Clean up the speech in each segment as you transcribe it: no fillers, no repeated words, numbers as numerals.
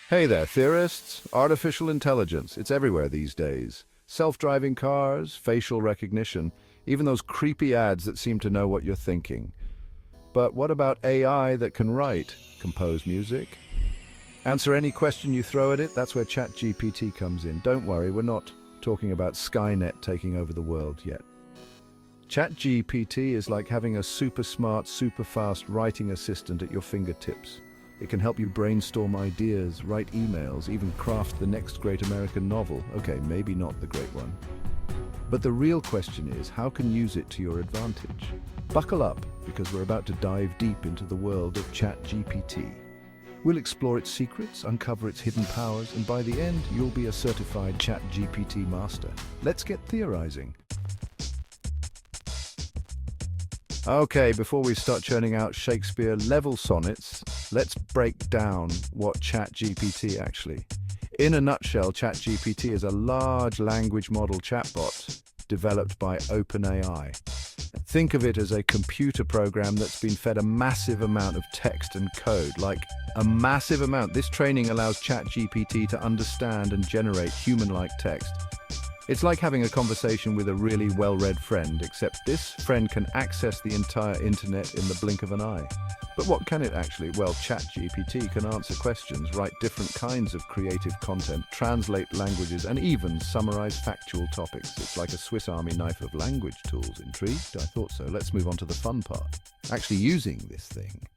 Hey there, theorists. Artificial intelligence, it's everywhere these days. Self-driving cars, facial recognition, even those creepy ads that seem to know what you're thinking. But what about AI that can write, compose music? Answer any question you throw at it? That's where ChatGPT comes in. Don't worry, we're not talking about Skynet taking over the world yet. ChatGPT is like having a super smart, super fast writing assistant at your fingertips. It can help you brainstorm ideas, write emails, even craft the next great American novel. Okay, maybe not the great one. But the real question is, how can you use it to your advantage? Buckle up, because we're about to dive deep into the world of ChatGPT. We'll explore its secrets, uncover its hidden powers, and by the end, you'll be a certified ChatGPT master. Let's get theorizing. Okay, before we start churning out Shakespeare-level sonnets, let's break down what ChatGPT actually. In a nutshell, ChatGPT is a large language model chatbot developed by OpenAI. Think of it as a computer program that's been fed a massive amount of text and code, like a massive amount. This training allows ChatGPT to understand and generate human-like text. It's like having a conversation with a really well-read friend, except this friend can access the entire internet in the blink of an eye. But what can it actually? Well, ChatGPT can answer questions, write different kinds of creative content, translate languages, and even summarize factual topics. It's like a Swiss Army knife of language tools. Intrigued? I thought so. Let's move on to the fun part. Actually using this thing.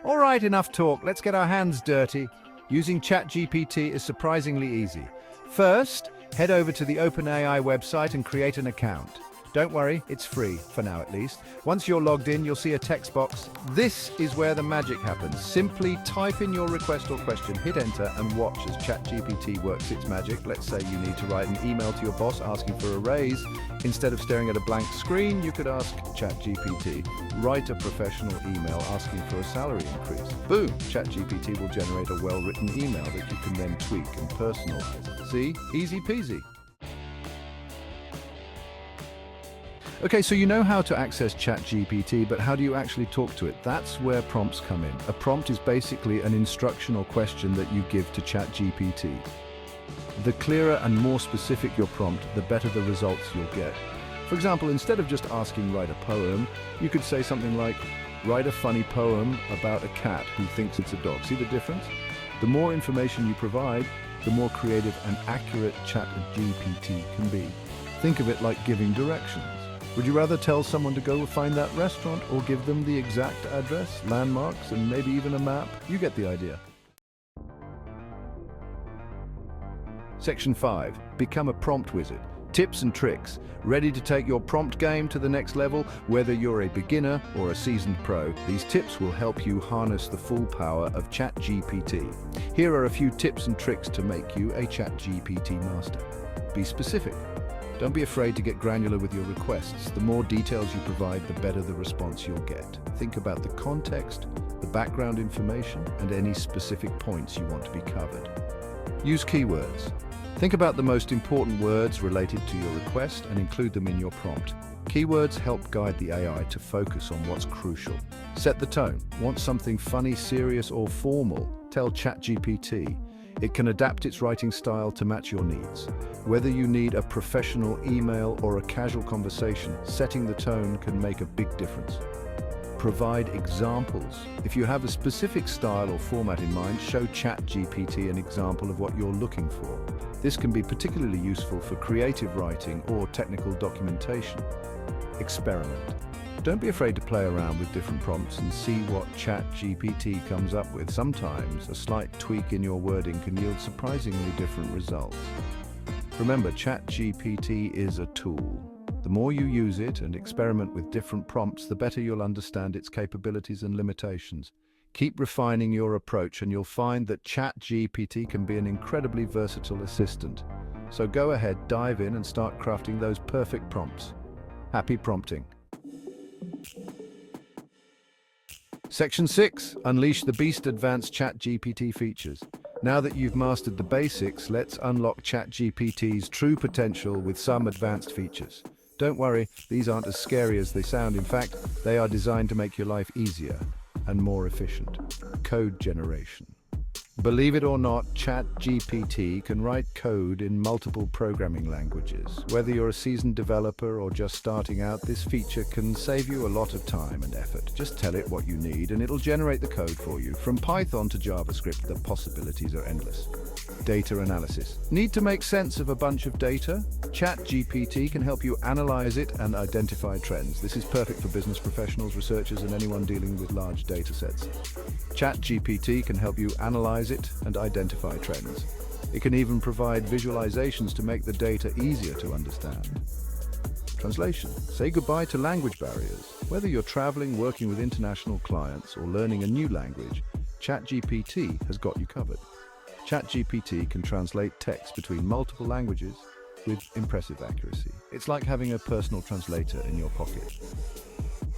All right, enough talk. Let's get our hands dirty. Using ChatGPT is surprisingly easy. First, head over to the OpenAI website and create an account. Don't worry, it's free, for now at least. Once you're logged in, you'll see a text box. This is where the magic happens. Simply type in your request or question, hit enter, and watch as ChatGPT works its magic. Let's say you need to write an email to your boss asking for a raise. Instead of staring at a blank screen, you could ask ChatGPT, write a professional email asking for a salary increase. Boom! ChatGPT will generate a well-written email that you can then tweak and personalize. See? Easy peasy. Okay, so you know how to access ChatGPT, but how do you actually talk to it? That's where prompts come in. A prompt is basically an instruction or question that you give to ChatGPT. The clearer and more specific your prompt, the better the results you'll get. For example, instead of just asking write a poem, you could say something like, write a funny poem about a cat who thinks it's a dog. See the difference? The more information you provide, the more creative and accurate ChatGPT can be. Think of it like giving directions. Would you rather tell someone to go find that restaurant or give them the exact address, landmarks, and maybe even a map? You get the idea. Section 5. Become a prompt wizard. Tips and tricks. Ready to take your prompt game to the next level? Whether you're a beginner or a seasoned pro, these tips will help you harness the full power of ChatGPT. Here are a few tips and tricks to make you a ChatGPT master. Be specific. Don't be afraid to get granular with your requests. The more details you provide, the better the response you'll get. Think about the context, the background information, and any specific points you want to be covered. Use keywords. Think about the most important words related to your request and include them in your prompt. Keywords help guide the AI to focus on what's crucial. Set the tone. Want something funny, serious, or formal? Tell ChatGPT. It can adapt its writing style to match your needs. Whether you need a professional email or a casual conversation, setting the tone can make a big difference. Provide examples. If you have a specific style or format in mind, show ChatGPT an example of what you're looking for. This can be particularly useful for creative writing or technical documentation. Experiment. Don't be afraid to play around with different prompts and see what ChatGPT comes up with. Sometimes a slight tweak in your wording can yield surprisingly different results. Remember, ChatGPT is a tool. The more you use it and experiment with different prompts, the better you'll understand its capabilities and limitations. Keep refining your approach and you'll find that ChatGPT can be an incredibly versatile assistant. So go ahead, dive in and start crafting those perfect prompts. Happy prompting. Section 6. Unleash the Beast Advanced ChatGPT features. Now that you've mastered the basics, let's unlock ChatGPT's true potential with some advanced features. Don't worry, these aren't as scary as they sound. In fact, they are designed to make your life easier. and more efficient. Code generation. Believe it or not, ChatGPT can write code in multiple programming languages. Whether you're a seasoned developer or just starting out, this feature can save you a lot of time and effort. Just tell it what you need and it'll generate the code for you. From Python to JavaScript, the possibilities are endless. Data analysis. Need to make sense of a bunch of data? ChatGPT can help you analyze it and identify trends. This is perfect for business professionals, researchers, and anyone dealing with large data sets. ChatGPT can help you analyze it and identify trends. It can even provide visualizations to make the data easier to understand. Translation. Say goodbye to language barriers. Whether you're traveling, working with international clients, or learning a new language, ChatGPT has got you covered. ChatGPT can translate text between multiple languages with impressive accuracy. It's like having a personal translator in your pocket.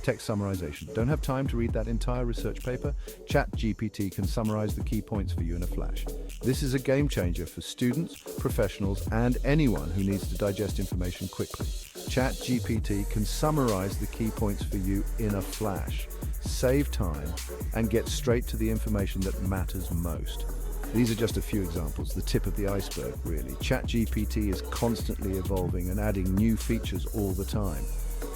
Text summarization. Don't have time to read that entire research paper? ChatGPT can summarize the key points for you in a flash. This is a game changer for students, professionals, and anyone who needs to digest information quickly. ChatGPT can summarize the key points for you in a flash. Save time and get straight to the information that matters most. These are just a few examples, the tip of the iceberg, really. ChatGPT is constantly evolving and adding new features all the time.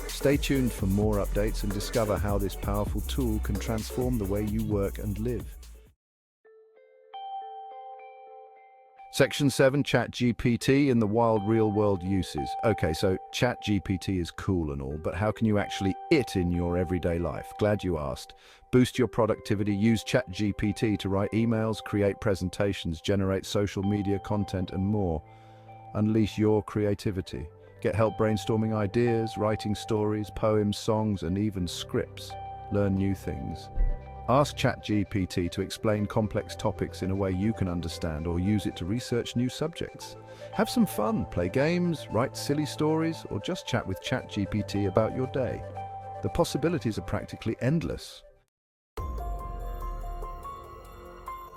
Stay tuned for more updates and discover how this powerful tool can transform the way you work and live. Section 7, ChatGPT in the wild real-world uses. Okay, so ChatGPT is cool and all, but how can you actually it in your everyday life? Glad you asked. Boost your productivity, use ChatGPT to write emails, create presentations, generate social media content, and more. Unleash your creativity. Get help brainstorming ideas, writing stories, poems, songs, and even scripts. Learn new things. Ask ChatGPT to explain complex topics in a way you can understand, or use it to research new subjects. Have some fun, play games, write silly stories, or just chat with ChatGPT about your day. The possibilities are practically endless.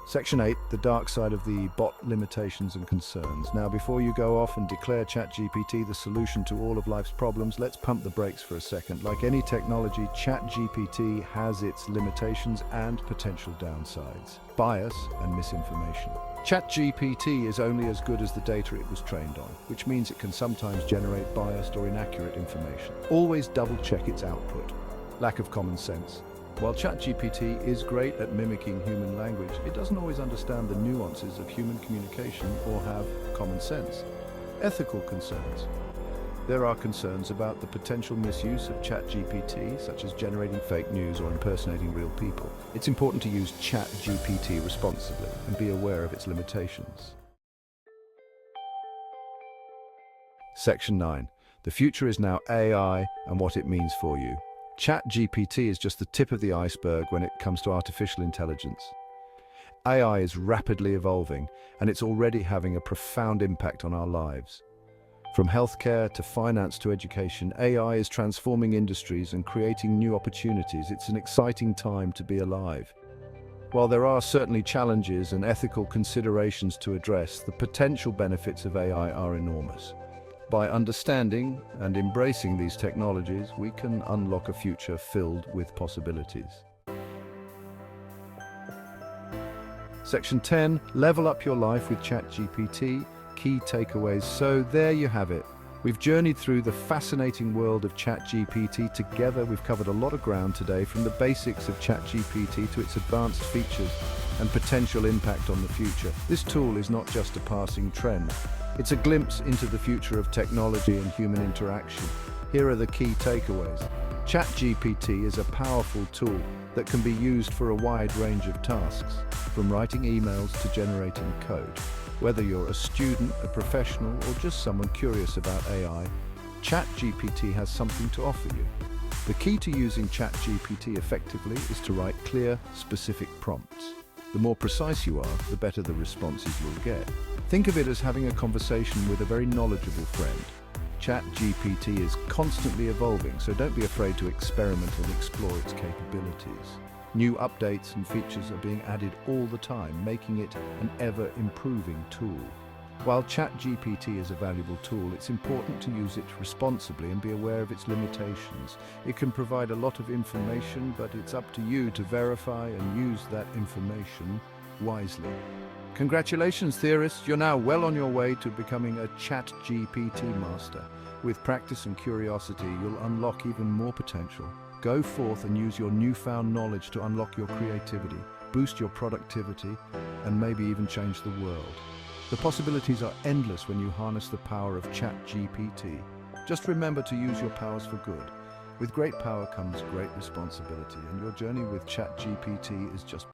Section 8, the dark side of the bot limitations and concerns. Now, before you go off and declare ChatGPT the solution to all of life's problems, let's pump the brakes for a second. Like any technology, ChatGPT has its limitations and potential downsides. Bias and misinformation. ChatGPT is only as good as the data it was trained on, which means it can sometimes generate biased or inaccurate information. Always double-check its output. Lack of common sense. While ChatGPT is great at mimicking human language, it doesn't always understand the nuances of human communication or have common sense. Ethical concerns. There are concerns about the potential misuse of ChatGPT, such as generating fake news or impersonating real people. It's important to use ChatGPT responsibly and be aware of its limitations. Section 9. The future is now AI and what it means for you. ChatGPT is just the tip of the iceberg when it comes to artificial intelligence. AI is rapidly evolving, and it's already having a profound impact on our lives. From healthcare to finance to education, AI is transforming industries and creating new opportunities. It's an exciting time to be alive. While there are certainly challenges and ethical considerations to address, the potential benefits of AI are enormous. By understanding and embracing these technologies, we can unlock a future filled with possibilities. Section 10, level up your life with ChatGPT, key takeaways. So there you have it. We've journeyed through the fascinating world of ChatGPT together. We've covered a lot of ground today, from the basics of ChatGPT to its advanced features and potential impact on the future. This tool is not just a passing trend. It's a glimpse into the future of technology and human interaction. Here are the key takeaways. ChatGPT is a powerful tool that can be used for a wide range of tasks, from writing emails to generating code. Whether you're a student, a professional, or just someone curious about AI, ChatGPT has something to offer you. The key to using ChatGPT effectively is to write clear, specific prompts. The more precise you are, the better the responses you'll get. Think of it as having a conversation with a very knowledgeable friend. ChatGPT is constantly evolving, so don't be afraid to experiment and explore its capabilities. New updates and features are being added all the time, making it an ever-improving tool. While ChatGPT is a valuable tool, it's important to use it responsibly and be aware of its limitations. It can provide a lot of information, but it's up to you to verify and use that information wisely. Congratulations, theorists! You're now well on your way to becoming a ChatGPT master. With practice and curiosity, you'll unlock even more potential. Go forth and use your newfound knowledge to unlock your creativity, boost your productivity, and maybe even change the world. The possibilities are endless when you harness the power of ChatGPT. Just remember to use your powers for good. With great power comes great responsibility, and your journey with ChatGPT is just